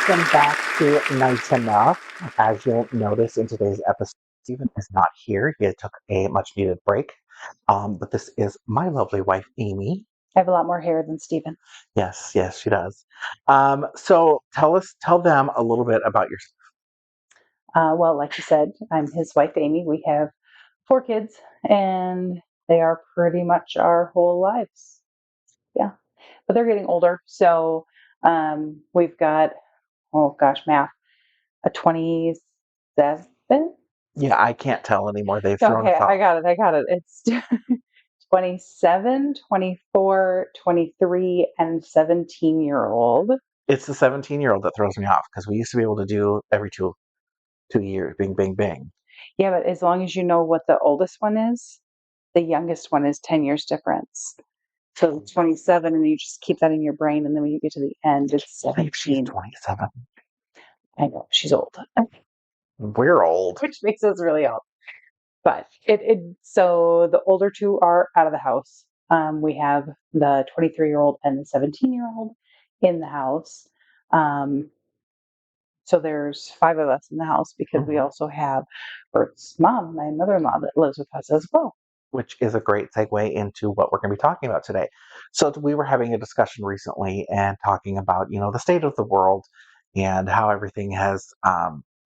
Welcome back to Nights Enough. As you'll notice in today's episode, Stephen is not here. He took a much needed break. But this is my lovely wife, Amy. I have a lot more hair than Stephen. Yes, yes, she does. So tell them a little bit about yourself. Well, like you said, I'm his wife, Amy. We have 4 kids, and they are pretty much our whole lives. Yeah, but they're getting older. So we've got, oh gosh, math, a 27. Yeah, I can't tell anymore. They've thrown Okay, us off. I got it. It's 27, 24, 23, and 17-year-old. It's the 17-year-old that throws me off because we used to be able to do every two years, bing, bing, bing. Yeah, but as long as you know what the oldest one is, the youngest one is 10 years difference. So 27, and you just keep that in your brain, and then when you get to the end, it's I think she's 17. 27. I know, she's old, We're old. which makes us really old. But so the older two are out of the house. We have the 23-year-old and the 17-year-old in the house. Um, so there's 5 of us in the house because we also have Bert's mom, my mother-in-law, that lives with us as well. Which is a great segue into what we're going to be talking about today. So we were having a discussion recently and talking about, the state of the world and how everything has,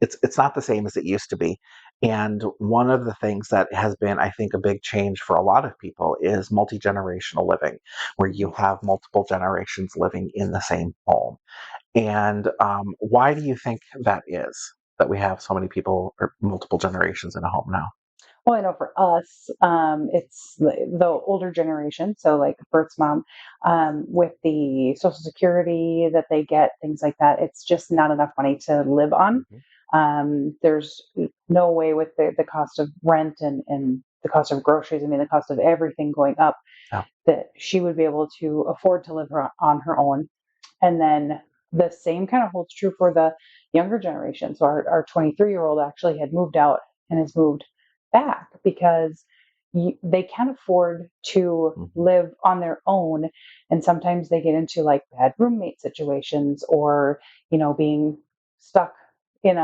it's not the same as it used to be. And one of the things that has been, I think, a big change for a lot of people is multi-generational living, where you have multiple generations living in the same home. And why do you think that is, that we have so many people or multiple generations in a home now? Well, I know for us, it's the older generation. So, like Bert's mom, with the Social Security that they get, things like that, it's just not enough money to live on. Mhm. There's no way with the cost of rent and the cost of groceries, I mean, the cost of everything going up, Yeah. that she would be able to afford to live on her own. And then the same kind of holds true for the younger generation. So our 23-year-old actually had moved out and has moved back because they can't afford to Mhm. live on their own. And sometimes they get into like bad roommate situations or, being stuck in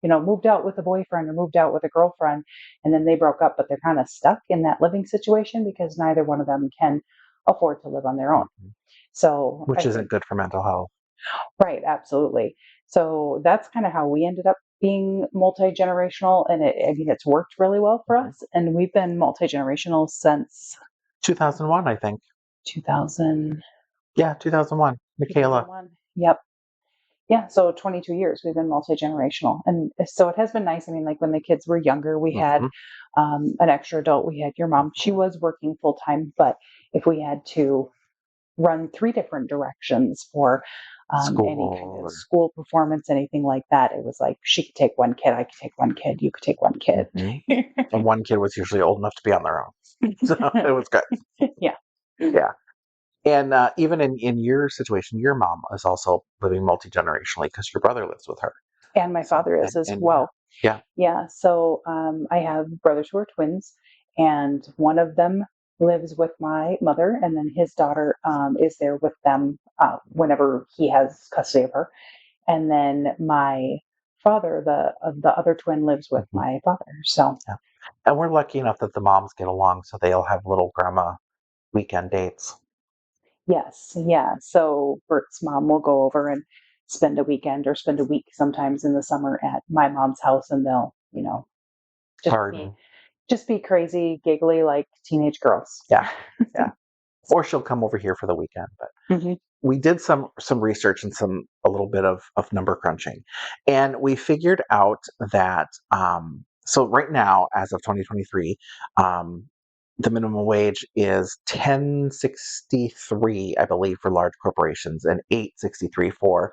moved out with a boyfriend or moved out with a girlfriend. And then they broke up, but they're kind of stuck in that living situation because neither one of them can afford to live on their own. Mhm. So Which I isn't think, good for mental health. right, absolutely. So that's kind of how we ended up being multi-generational, and I mean, it's worked really well for Mhm. us, and we've been multi-generational since 2001, I think. 2000, Yeah, 2001. Michaela. 2001. Yep. Yeah, so 22 years we've been multi-generational, and so it has been nice. I mean, like when the kids were younger, we had Mhm. an extra adult. We had your mom. She was working full time, but if we had to run 3 different directions for any kind School. of school performance, anything like that. It was like she could take one kid, I could take one kid, you could take one kid. Mhm. And one kid was usually old enough to be on their own. So it was good. Yeah. Yeah. And even in your situation, your mom is also living multi-generationally because your brother lives with her. And my So, father is as and well. yeah, Yeah. So I have brothers who are twins, and one of them lives with my mother, and then his daughter is there with them whenever he has custody of her. And then my father, the other twin, lives with mhm, my father. So yeah. And we're lucky enough that the moms get along, so they'll have little grandma weekend dates. yes, yeah. So Bert's mom will go over and spend a weekend or spend a week sometimes in the summer at my mom's house, and they'll, just be Pardon. just be crazy, giggly like teenage girls. Yeah, yeah. Or she'll come over here for the weekend. But Hmm. we did some research and a little bit of number crunching, and we figured out that so right now, as of 2023, um, the minimum wage is 10.63, I believe, for large corporations and 8.63 for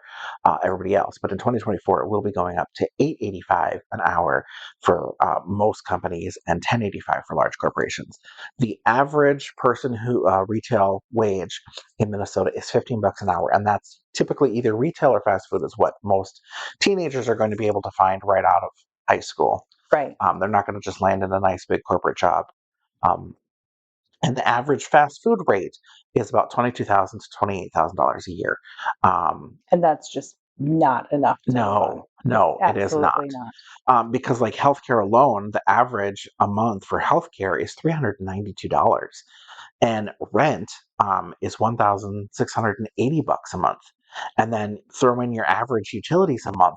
everybody else. But in 2024, it will be going up to 8.85 an hour for most companies and 10.85 for large corporations. The average person who retail wage in Minnesota is 15 bucks an hour, and that's typically either retail or fast food is what most teenagers are going to be able to find right out of high school. Right. They're not going to just land in a nice big corporate job. Um, and the average fast food rate is about $22,000 to $28,000 a year. Um, And that's just not enough to live on. No, It's no, it is not. absolutely not. Because like healthcare alone, the average a month for healthcare is $392, and rent is $1,680 a month. And then throw in your average utilities a month,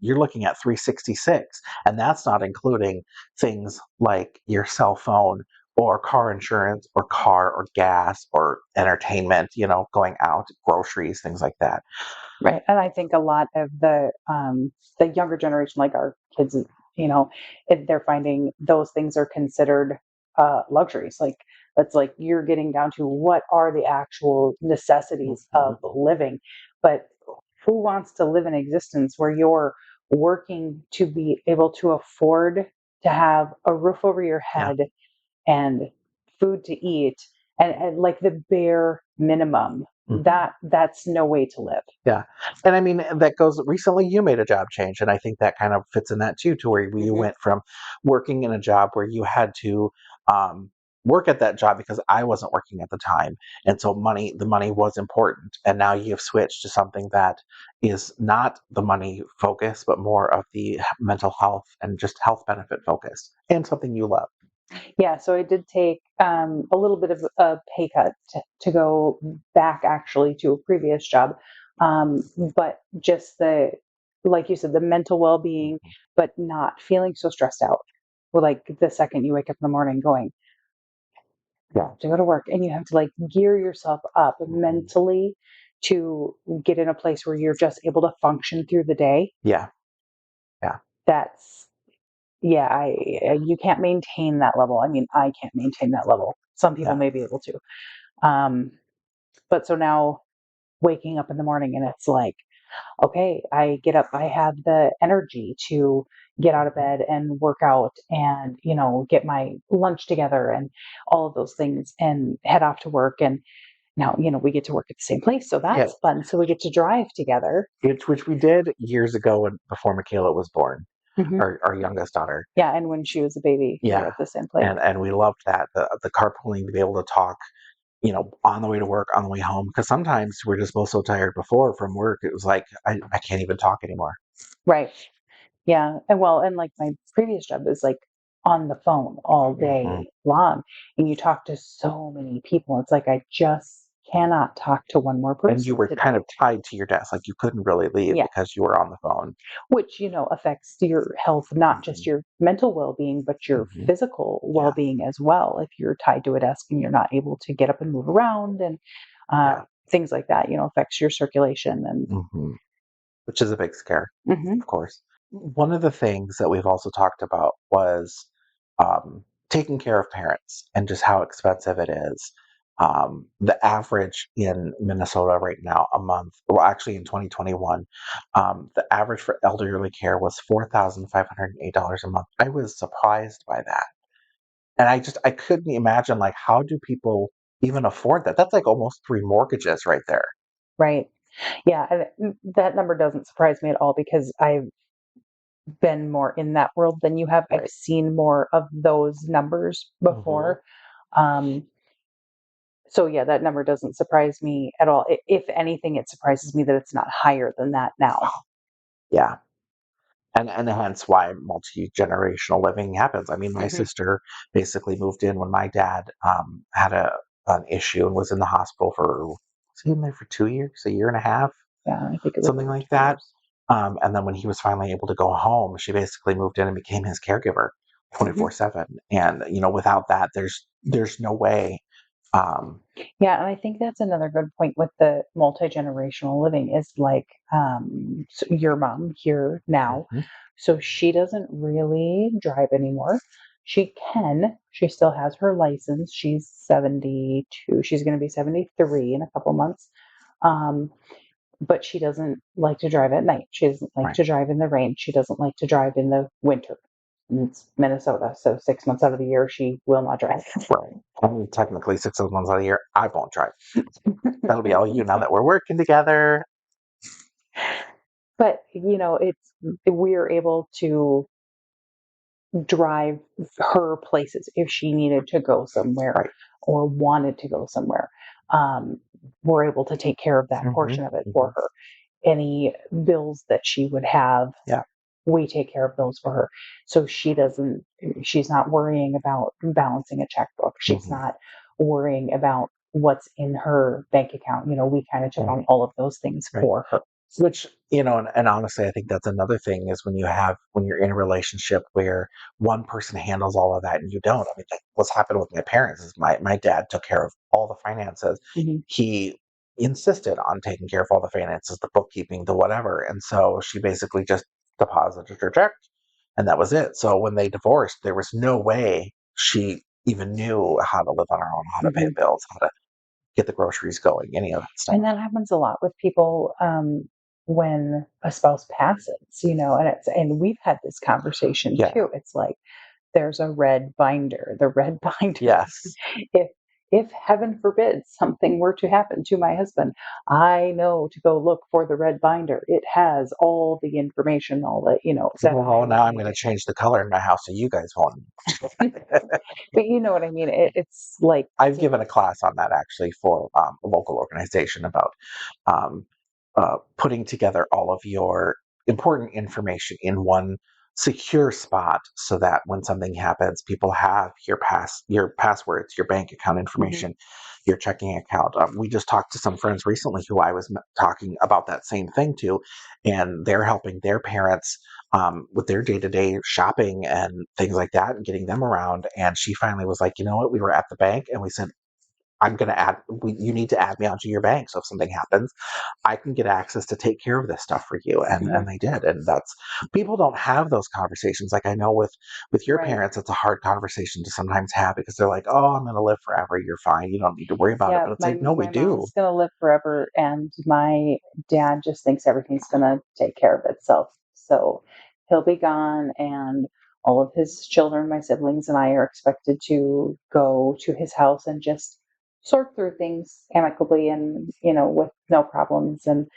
you're looking at 366, and that's not including things like your cell phone or car insurance or car or gas or entertainment, going out, groceries, things like that. Right. And I think a lot of the younger generation, like our kids, they're finding those things are considered luxuries. Like it's like you're getting down to what are the actual necessities of Mhm. living. But who wants to live in existence where you're working to be able to afford to have a roof over your Yeah. head and food to eat and like the bare minimum? Mhm. That's no way to live. Yeah. And I mean, that goes recently you made a job change. And I think that kind of fits in that too, to where you Mhm. went from working in a job where you had to um, work at that job because I wasn't working at the time. And so the money was important. And now you've switched to something that is not the money focus, but more of the mental health and just health benefit focus and something you love. Yeah, so I did take a little bit of a pay cut to go back actually to a previous job. But just like you said, the mental well being, but not feeling so stressed out. Well, like the second you wake up in the morning going, I Yeah. have to go to work, and you have to like gear yourself up Mhm. mentally to get in a place where you're just able to function through the day. Yeah. Yeah. That's, yeah, you can't maintain that level. I mean, I can't maintain that level. Some people Yeah. may be able to. Um, but so now waking up in the morning and it's like, okay, I get up, I have the energy to get out of Mhm. bed and work out and, get my lunch together and all of those things and head off to work. And now, we get to work at the same place. So Yeah. that's fun. So we get to drive together. Which we did years ago before Michaela was born, Hmm. our youngest daughter. Yeah. And when she was a baby, we were Yeah, at the same place. and we loved that, the carpooling, to be able to talk, on the way to work, on the way home. Because sometimes we're just both so tired before from work, it was like, I can't even talk anymore. Right. Yeah, and well, and like my previous job is like on the phone all Mhm. day long, and you talk to so many people. It's like I just cannot talk to one more And you person were kind today. of tied to your desk, like, you couldn't really leave Yeah, because you were on the phone. which affects your health, not just Mhm, your mental well-being, but your mhm. physical Yeah, well-being as well. If you're tied to a desk and you're not able to get up and move around and uh, yeah, things like that, affects your circulation and. mhm. Which is a big scare, Mhm. of course. One of the things that we've also talked about was taking care of parents and just how expensive it is. The average in Minnesota right now, a month, well, actually in 2021, the average for elderly care was $4,508 a month. I was surprised by that. And I couldn't imagine, like, how do people even afford that? That's like almost three mortgages right there. Right. Yeah, and that number doesn't surprise me at all because I've been more in that world than you have. I've Right. seen more of those numbers Hmm. before. Um, so yeah, that number doesn't surprise me at all. If anything, it surprises me that it's not higher than that now. Yeah. And hence why multi-generational living happens. I mean, my Hmm. sister basically moved in when my dad had an issue and was in the hospital was he in there for 2 years, a year and a half, Yeah, I think it was something over like 2 years. that. And then when he was finally able to go home, she basically moved in and became his caregiver Hmm. 24/7. And without that, there's no way. Um, Yeah, and I think that's another good point with the multi-generational living is like so your mom here now. mhm, So she doesn't really drive anymore. She can. She still has her license. She's 72. She's going to be 73 in a couple months. Um, but she doesn't like to drive at night. She doesn't like right. to drive in the rain. She doesn't like to drive in the winter. It's Minnesota, so 6 months out of the year she will not drive. Right. I mean, technically 6 months out of the year, I won't drive. That'll be all you now that we're working together. But it's we're able to drive her places if she needed to go somewhere Right. or wanted to go somewhere. Um, we're able to take care of that Hmm. portion of it for Hmm. her. any bills that she would have, Yeah. we take care of those for her. So she's not worrying about balancing a checkbook. She's Hmm. not worrying about what's in her bank account. We kind of check Right. on all of those things Right. for her. Which, and honestly, I think that's another thing is when you're in a relationship where one person handles all of that and you don't. I mean, like what's happened with my parents is my dad took care of all the finances. Mhm. He insisted on taking care of all the finances, the bookkeeping, the whatever. And so she basically just deposited her check and that was it. So when they divorced, there was no way she even knew how to live on her own, how to pay Mhm. bills, how to get the groceries going, any of that stuff. And that happens a lot with people when a spouse passes, and we've had this conversation Yeah. too. It's like there's a red binder. The red binder. Yes. if if heaven forbid something were to happen to my husband, I know to go look for the red binder. It has all the information, all that that I Well, would now I'm need. going to change the color in my house so you guys won't. But you know what I mean. It's like I've given a class on that actually for a local organization about um, putting together all of your important information in one secure spot so that when something happens, people have your passwords, your bank account Mhm. information, your checking account. We just talked to some friends recently who I was talking about that same thing to, and they're helping their parents with their day-to-day shopping and things like that and getting them around. And she finally was like, you know what, we were at the bank and we said, you need to add me onto your bank. So if something happens, I can get access to take care of this stuff for you. And Mhm. they did. And that's, people don't have those conversations. Like I know with your Right. parents, it's a hard conversation to sometimes have because they're like, oh, I'm going to live forever. You're fine. You don't need to worry about it. Yeah, But it's my like, no, we my do. mom's gonna live forever, and my dad just thinks everything's gonna take care of itself. So he'll be gone, and all of his children, my siblings, and I are expected to go to his house and just sort through things amicably and with no problems. And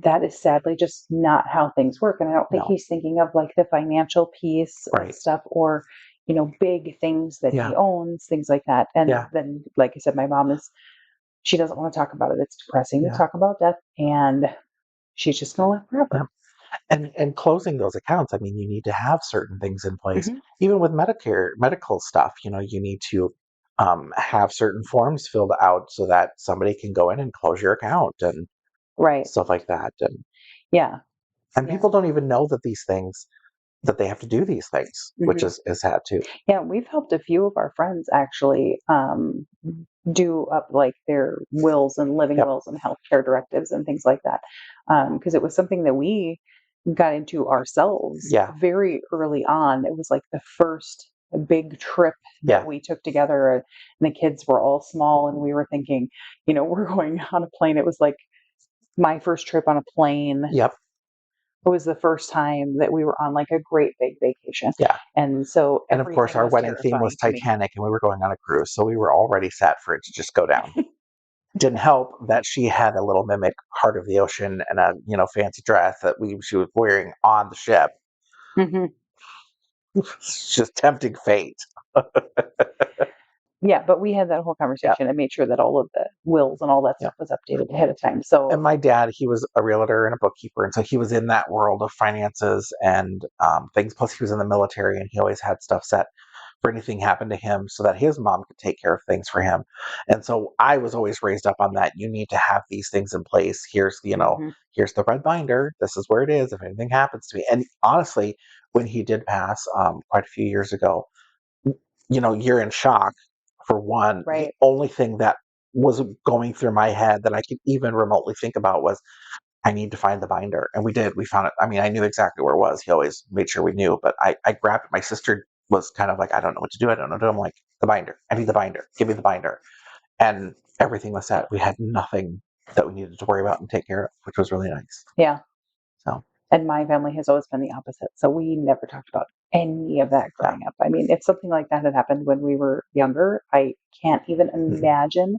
that is sadly just not how things work. And I don't think No. he's thinking of like the financial piece of Right. stuff or big things that Yeah. he owns, things like that. And Yeah. then, like I said, my mom is she doesn't want to talk about it. It's depressing to Yeah. talk about death, and she's just going to live Yeah. forever. And closing those accounts, I mean, you need to have certain things in place. Hmm. Even with Medicare, medical stuff, you need to have certain forms filled out so that somebody can go in and close your account and Right. stuff like that. Yeah. And Yeah. people don't even know that they have to do these things, which Hmm. is sad too. Yeah. We've helped a few of our friends actually do up like their wills and living Yep. wills and healthcare directives and things like that. Because it was something that we got into ourselves Yeah. very early on. It was like the first big trip that Yeah. we took together, and the kids were all small, and we were thinking, we're going on a plane. It was like my first trip on a plane. Yep. It was the first time that we were on like a great big vacation. Yeah. And so And of course, everything our was wedding theme was terrifying to me. Titanic, and we were going on a cruise, so we were already set for it to just go down. Didn't help that she had a little mimic Heart of the Ocean and a fancy dress that she was wearing on the ship. Hmm. It's just tempting fate. Yeah, but we had that whole Yeah, conversation and made sure that all of the wills and all that yeah. stuff was updated ahead of time. And So, my dad, he was a realtor and a bookkeeper, and so he was in that world of finances and things. Plus, he was in the military, and he always had stuff set for anything happened to him, so that his mom could take care of things for him. And so I was always raised up on that. You need to have these things in place. mhm, Here's the red binder. This is where it is if anything happens to me. And honestly, when he did pass quite a few years ago, you're in shock for one. The right. only thing that was going through my head that I could even remotely think about was I need to find the binder. And we did. We found it. I mean, I knew exactly where it was. He always made sure we knew, but I grabbed it. My sister was kind of like, I don't know what to do. I don't know what to do. I'm like, the binder. I need the binder. Give me the binder. And everything was set. We had nothing that we needed to worry about and take care of, which was really nice. Yeah. So, And my family has always been the opposite. So we never talked about any of that yeah. growing up. I mean, if something like that had happened when we were younger, I can't even Mhm. imagine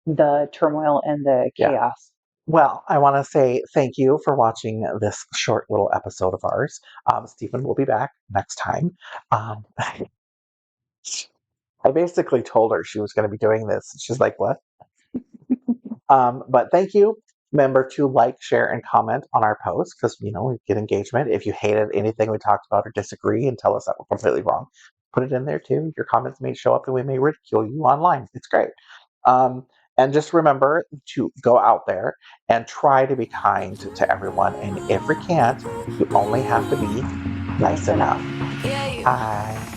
the turmoil and the Yeah. chaos. Well, I want to say thank you for watching this short little episode of ours. Stephen will be back next time. I basically told her she was going to be doing this. She's like, what? But thank you. Remember to like, share, and comment on our posts because we get engagement. If you hated anything we talked about or disagree and tell us that we're completely wrong, put it in there too. Your comments may show up and we may ridicule you online. It's great. Um, and just remember to go out there and try to be kind to everyone. And if we can't, you only have to be nice Nice enough. enough. Bye.